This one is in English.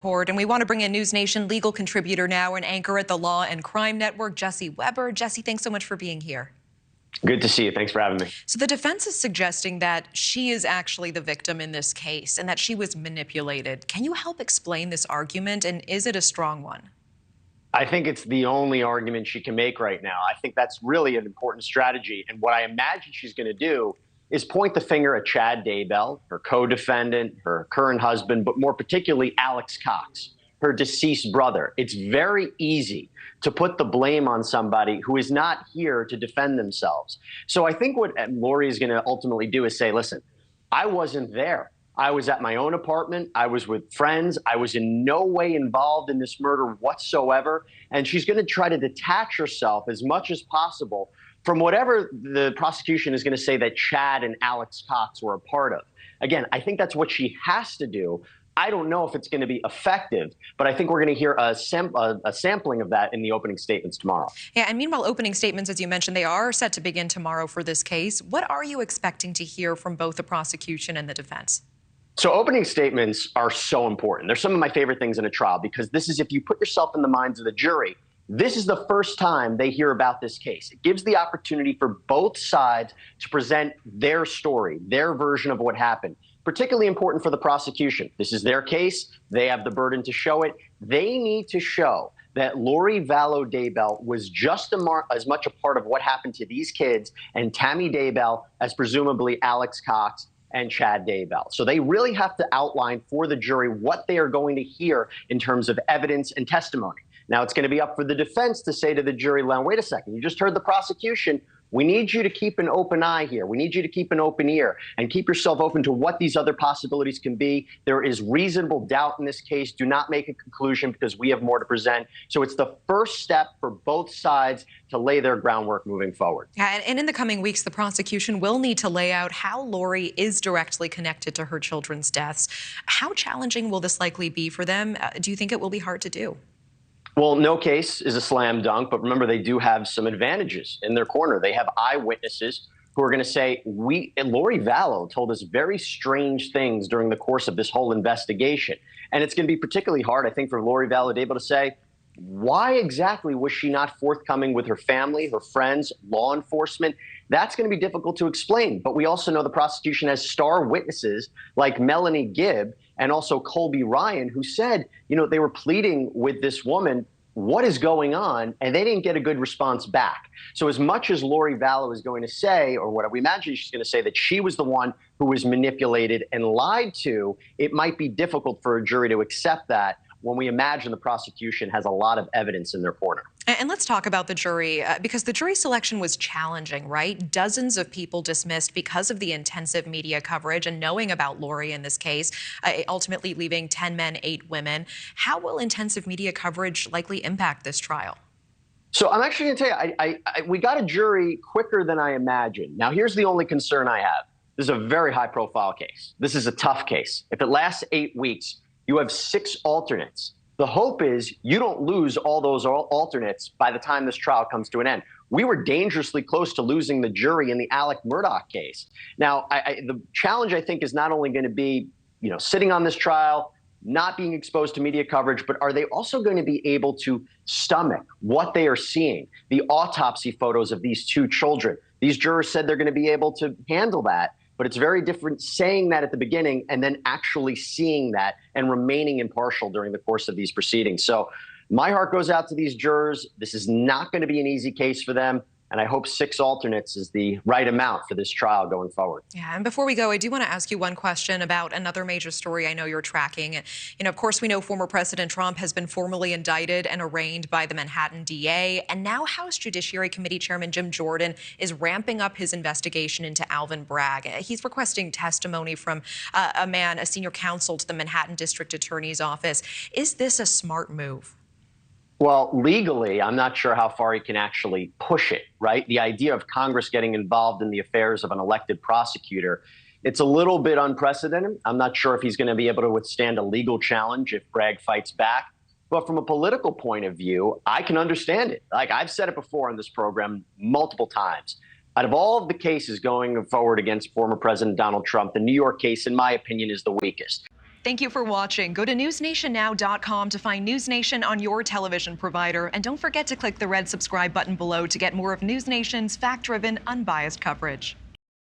And we want to bring in NewsNation legal contributor now and anchor at the Law and Crime Network, Jesse Weber. Jesse, thanks so much for being here. Good to see you. Thanks for having me. So the defense is suggesting that she is actually the victim in this case and that she was manipulated. Can you help explain this argument, and is it a strong one? I think it's the only argument she can make right now. I think that's really an important strategy. And what I imagine she's going to do is point the finger at Chad Daybell, her co-defendant, her current husband, but more particularly Alex Cox, her deceased brother. It's very easy to put the blame on somebody who is not here to defend themselves. So I think what Lori is going to ultimately do is say, listen, I wasn't there. I was at my own apartment. I was with friends. I was in no way involved in this murder whatsoever. And she's going to try to detach herself as much as possible from whatever the prosecution is going to say that Chad and Alex Cox were a part of. Again, I think that's what she has to do. I don't know if it's going to be effective, but I think we're going to hear a sampling of that in the opening statements tomorrow. Yeah, and meanwhile, opening statements, as you mentioned, they are set to begin tomorrow for this case. What are you expecting to hear from both the prosecution and the defense? So opening statements are so important. They're some of my favorite things in a trial because this is, if you put yourself in the minds of the jury, this is the first time they hear about this case. It gives the opportunity for both sides to present their story, their version of what happened. Particularly important for the prosecution. This is their case. They have the burden to show it. They need to show that Lori Vallow Daybell was just as much a part of what happened to these kids and Tammy Daybell as presumably Alex Cox and Chad Daybell. So they really have to outline for the jury what they are going to hear in terms of evidence and testimony. Now, it's going to be up for the defense to say to the jury, wait a second, you just heard the prosecution. We need you to keep an open eye here. We need you to keep an open ear and keep yourself open to what these other possibilities can be. There is reasonable doubt in this case. Do not make a conclusion because we have more to present. So it's the first step for both sides to lay their groundwork moving forward. And in the coming weeks, the prosecution will need to lay out how Lori is directly connected to her children's deaths. How challenging will this likely be for them? Do you think it will be hard to do? Well, no case is a slam dunk, but remember, they do have some advantages in their corner. They have eyewitnesses who are going to say, Lori Vallow told us very strange things during the course of this whole investigation. And it's going to be particularly hard, I think, for Lori Vallow Daybell to say, why exactly was she not forthcoming with her family, her friends, law enforcement? That's going to be difficult to explain. But we also know the prosecution has star witnesses like Melanie Gibb and also Colby Ryan, who said, they were pleading with this woman, what is going on? And they didn't get a good response back. So as much as Lori Vallow is going to say, or what we imagine she's going to say, that she was the one who was manipulated and lied to, it might be difficult for a jury to accept that when we imagine the prosecution has a lot of evidence in their corner. And let's talk about the jury, because the jury selection was challenging, right? Dozens of people dismissed because of the intensive media coverage and knowing about Lori in this case, ultimately leaving 10 men, 8 women. How will intensive media coverage likely impact this trial? So I'm actually going to tell you, we got a jury quicker than I imagined. Now, here's the only concern I have. This is a very high-profile case. This is a tough case. If it lasts 8 weeks, you have 6 alternates. The hope is you don't lose all those alternates by the time this trial comes to an end. We were dangerously close to losing the jury in the Alec Murdaugh case. Now, the challenge, I think, is not only going to be, sitting on this trial, not being exposed to media coverage, but are they also going to be able to stomach what they are seeing, the autopsy photos of these 2 children? These jurors said they're going to be able to handle that. But it's very different saying that at the beginning and then actually seeing that and remaining impartial during the course of these proceedings. So my heart goes out to these jurors. This is not going to be an easy case for them. And I hope 6 alternates is the right amount for this trial going forward. Yeah, and before we go, I do want to ask you one question about another major story I know you're tracking. Of course, we know former President Trump has been formally indicted and arraigned by the Manhattan DA. And now House Judiciary Committee Chairman Jim Jordan is ramping up his investigation into Alvin Bragg. He's requesting testimony from a senior counsel to the Manhattan District Attorney's Office. Is this a smart move? Well, legally, I'm not sure how far he can actually push it, right? The idea of Congress getting involved in the affairs of an elected prosecutor, it's a little bit unprecedented. I'm not sure if he's going to be able to withstand a legal challenge if Bragg fights back. But from a political point of view, I can understand it. Like I've said it before on this program multiple times. Out of all of the cases going forward against former President Donald Trump, the New York case, in my opinion, is the weakest. Thank you for watching. Go to newsnationnow.com to find News Nation on your television provider. And don't forget to click the red subscribe button below to get more of News Nation's fact-driven, unbiased coverage.